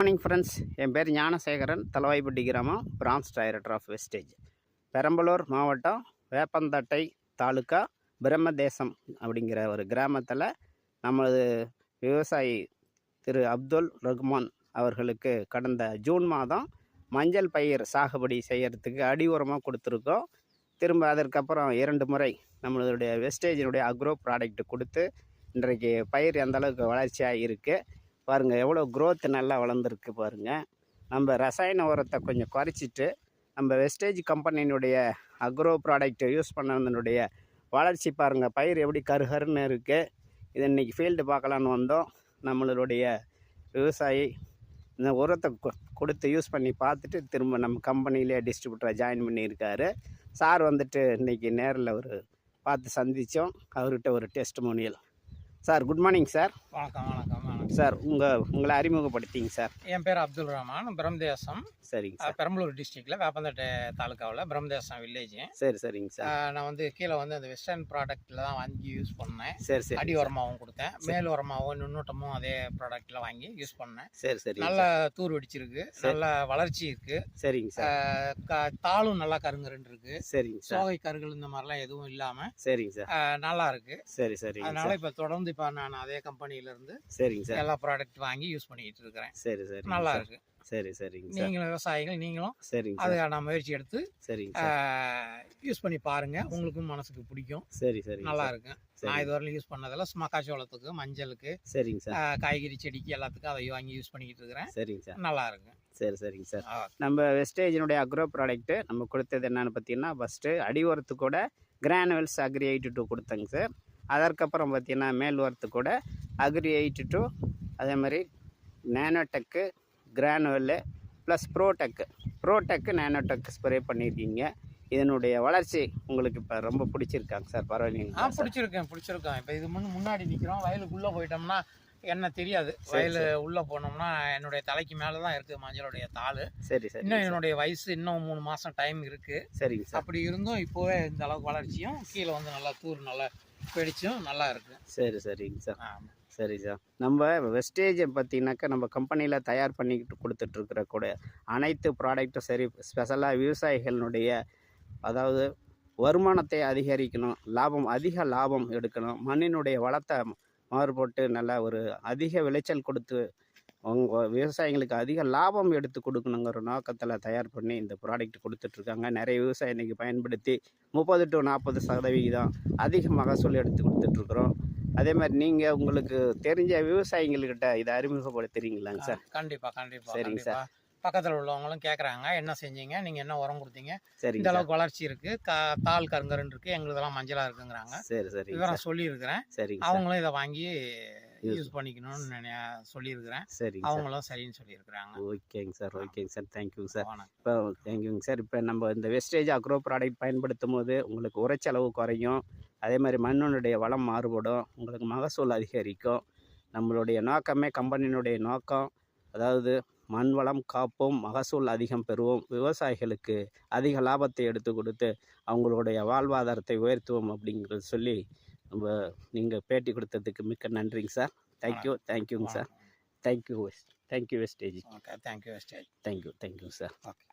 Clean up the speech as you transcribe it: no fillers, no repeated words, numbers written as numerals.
Morning friends, என் பேர் ஞானசேகரன், தலவாய்ப்பட்டி கிராமம், branch director of wastage, Perambalur மாவட்டம், வேப்பந்தட்டை தாலுக்கா, பிரம்மதேசம் அப்படிங்கிற ஒரு கிராமத்தில் நமது விவசாயி திரு அப்துல் ரகுமான் அவர்களுக்கு கடந்த ஜூன் மாதம் மஞ்சள் பயிர் சாகுபடி செய்கிறதுக்கு அடி உரமாக கொடுத்துருக்கோம். திரும்ப அதற்கப்புறம் 2 முறை நம்மளுடைய வெஸ்டேஜினுடைய அக்ரோ ப்ராடக்ட் கொடுத்து இன்றைக்கு பயிர் எந்த அளவுக்கு வளர்ச்சியாக இருக்குது பாருங்கள். எவ்வளோ க்ரோத் நல்லா வளர்ந்துருக்கு பாருங்கள். நம்ம ரசாயன உரத்தை கொஞ்சம் குறைச்சிட்டு நம்ம வெஸ்டேஜ் கம்பெனியினுடைய அக்ரோ ப்ராடக்ட் யூஸ் பண்ணதனுடைய வளர்ச்சி பாருங்கள். பயிர் எப்படி கருகருன்னு இருக்குது. இது இன்றைக்கி ஃபீல்டு பார்க்கலான்னு வந்தோம். நம்மளுடைய விவசாயி இந்த உரத்தை கொடுத்து யூஸ் பண்ணி பார்த்துட்டு திரும்ப நம்ம கம்பெனியிலே டிஸ்ட்ரிபியூட்டரை ஜாயின் பண்ணியிருக்காரு. சார் வந்துட்டு இன்றைக்கி நேரில் ஒரு பார்த்து சந்தித்தோம். அவர்கிட்ட ஒரு testimonial. Sir good morning sir. வணக்கம் வணக்கம் வணக்கம் சார். உங்களை அறிமுகப்படுத்திங்க சார். என் பேர் அப்துல் ரஹ்மான், பிரம்மதேசம். சரிங்க சார். பெரம்பலூர் டிஸ்ட்ரிக்டில் வேப்பந்தட்டை தாலுக்காவில் பிரம்மதேசம் வில்லேஜ். சரிங்க சார். நான் வந்து கீழே வந்து அந்த வெஸ்டர்ன் ப்ராடக்ட்டில் தான் வாங்கி யூஸ் பண்ணேன். சரி. அடி உரமாகவும் கொடுத்தேன், மேல் உரமாகவும் நுண்ணூட்டமும் அதே ப்ராடக்ட்டில் வாங்கி யூஸ் பண்ணேன். சரி. நல்ல தூர் வெடிச்சிருக்கு, நல்ல வளர்ச்சி இருக்குது. சரிங்க சார். தாளும் நல்லா கருங்கருன்னு இருக்குது. சரிங்க சார். சோகை கருகள் இந்த மாதிரிலாம் எதுவும் இல்லாமல் சரிங்க சார் நல்லா இருக்குது. சரி. அதனால் இப்போ தொடர்ந்து இப்போ நான் அதே கம்பெனியிலேருந்து சரிங்க சார் எல்லா ப்ராடக்ட் வாங்கி யூஸ் பண்ணிக்கிட்டு இருக்கிறேன். சரி நல்லா இருக்கு. சரிங்க. நீங்களும் விவசாயிகள், நீங்களும் சரிங்க அதுக்கான முயற்சி எடுத்து சரிங்க யூஸ் பண்ணி பாருங்க, உங்களுக்கும் மனசுக்கு பிடிக்கும். சரி நல்லா இருக்கு. நான் இதுவரையிலும் யூஸ் பண்ணதெல்லாம் மக்காச்சோளத்துக்கு, மஞ்சளுக்கு, சரிங்க சார், காய்கறி செடிக்கு எல்லாத்துக்கும் அதை வாங்கி யூஸ் பண்ணிக்கிட்டு இருக்கிறேன். சரிங்க சார். நல்லா இருக்கு. சரிங்க சார். நம்ம வெஸ்டேஜினுடைய அக்ரோ ப்ராடக்ட்டு நம்ம கொடுத்தது என்னென்னு பார்த்தீங்கன்னா, ஃபஸ்ட்டு அடி உரத்துக்கூட கிரானுவல்ஸ் அக்ரி 82 கொடுத்தங்க சார். அதற்கப்புறம் பார்த்தீங்கன்னா மேல் உரத்துக்கூட அக்ரி 82, அதே மாதிரி நேனோடெக்கு கிரானுவலு ப்ளஸ் ப்ரோடெக்கு நேனோடெக் ஸ்ப்ரே பண்ணியிருக்கீங்க. இதனுடைய வளர்ச்சி உங்களுக்கு இப்போ ரொம்ப பிடிச்சிருக்காங்க சார்? பரவாயில்லைங்களா? பிடிச்சிருக்கேன். இப்போ இது முன்னாடி நிற்கிறோம். வயலுக்குள்ளே போயிட்டோம்னா என்ன தெரியாது. வயல் உள்ளே போனோம்னா என்னுடைய தலைக்கு மேலே தான் இருக்குது மஞ்சளுடைய தாள். சரி. இன்னும் என்னுடைய வயசு இன்னும் 3 மாதம் டைம் இருக்குது. சரிங்க சார். அப்படி இருந்தும் இப்போவே இந்த அளவுக்கு வளர்ச்சியும் கீழே வந்து நல்லா தூர் நல்லா வெடிச்சும் நல்லா இருக்குது. சரிங்க சார். சரி சார். நம்ம வெஸ்டேஜை பார்த்தீங்கன்னாக்கா நம்ம கம்பெனியில் தயார் பண்ணிக்கிட்டு கொடுத்துட்ருக்கிற கூட அனைத்து ப்ராடக்ட்டும் சரி, ஸ்பெஷலாக விவசாயிகளுடைய அதாவது வருமானத்தை அதிகரிக்கணும், அதிக லாபம் எடுக்கணும், மண்ணினுடைய வளத்தை மாறுபட்டு நல்லா ஒரு அதிக விளைச்சல் கொடுத்து விவசாயிகளுக்கு அதிக லாபம் எடுத்து கொடுக்கணுங்கிற நோக்கத்தில் தயார் பண்ணி இந்த ப்ராடக்ட் கொடுத்துட்ருக்காங்க. நிறைய விவசாயி இன்றைக்கி பயன்படுத்தி 30 to 40% அதிக மகசூல் எடுத்து கொடுத்துட்ருக்குறோம். அதே மாதிரி நீங்கள் உங்களுக்கு தெரிஞ்ச விவசாயிகள்கிட்ட இதை அறிமுகப்படுத்துறீங்களாங்க சார்? கண்டிப்பாக. சரிங்க சார். பக்கத்தில் உள்ளவங்களும் கேட்குறாங்க, என்ன செஞ்சீங்க, நீங்கள் என்ன உரம் கொடுத்தீங்க, சரி, இந்த அளவுக்கு வளர்ச்சி இருக்குது, தாள் கருங்கருன்னு இருக்குது, எங்களுதெல்லாம் மஞ்சளாக இருக்குங்கிறாங்க. சரி. விவரம் சொல்லியிருக்கிறேன். சரிங்க. அவங்களும் இதை வாங்கி யூஸ் பண்ணிக்கணும்னு சொல்லியிருக்கிறேன். சரிங்க. அவங்களும் சரின்னு சொல்லியிருக்கிறாங்க. ஓகேங்க சார். தேங்க்யூங்க சார். தேங்க்யூங்க சார். இப்போ நம்ம இந்த வெஸ்டேஜ் அக்ரோ ப்ராடக்ட் பயன்படுத்தும் போது உங்களுக்கு உரைச்செலவு குறையும், அதே மாதிரி மண்ணினுடைய வளம் மாறுபடும், உங்களுக்கு மகசூல் அதிகரிக்கும். நம்மளுடைய நோக்கமே, கம்பெனியினுடைய நோக்கம் அதாவது மண் வளம் காப்போம், மகசூல் அதிகம் பெறுவோம், விவசாயிகளுக்கு அதிக லாபத்தை எடுத்து கொடுத்து அவங்களுடைய வாழ்வாதாரத்தை உயர்த்துவோம் அப்படிங்கிறது சொல்லி நீங்கள் பேட்டி கொடுத்ததுக்கு மிக்க நன்றிங்க சார். தேங்க்யூங்க sir. Thank you wastage. Okay, thank you wastage. Thank you sir. Okay.